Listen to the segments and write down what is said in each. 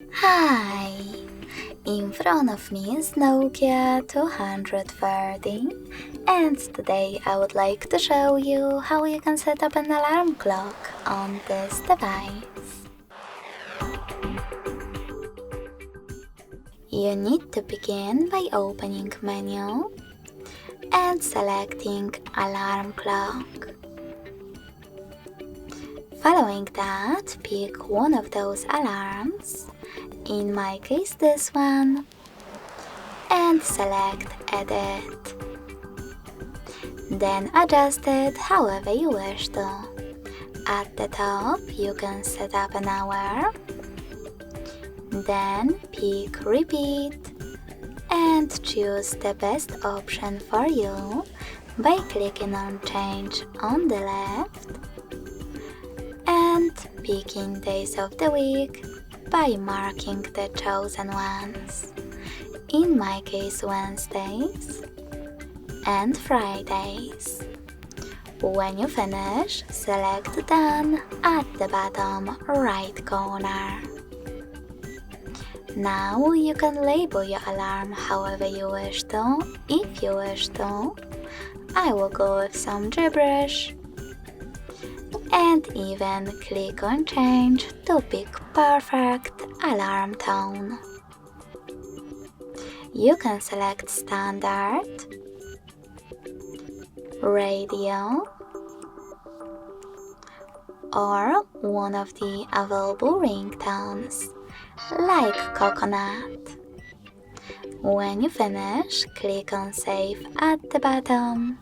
Hi! In front of me is Nokia 230, and today I would like to show you how you can set up an alarm clock on this device. You need to begin by opening menu and selecting alarm clock. Following that, pick one of those alarms, in my case this one, and select Edit. Then adjust it however you wish to. At the top you can set up an hour, then pick Repeat and choose the best option for you by clicking on Change on the left and picking days of the week by marking the chosen ones, in my case Wednesdays and Fridays. When you finish, select Done at the bottom right corner. Now you can label your alarm however you wish to, if you wish to. I will go with some gibberish. And even click on Change to pick perfect alarm tone. You can select Standard, Radio, or one of the available ringtones, like Coconut. When you finish, click on Save at the bottom.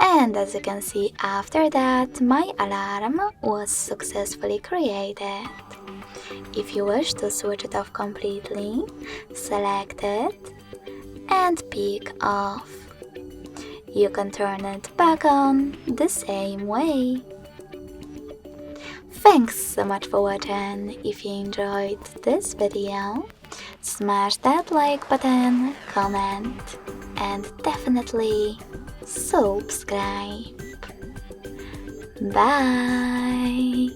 And as you can see, after that, my alarm was successfully created. If you wish to switch it off completely, select it and pick Off. You can turn it back on the same way. Thanks so much for watching. If you enjoyed this video, smash that like button, comment, and definitely subscribe. Bye!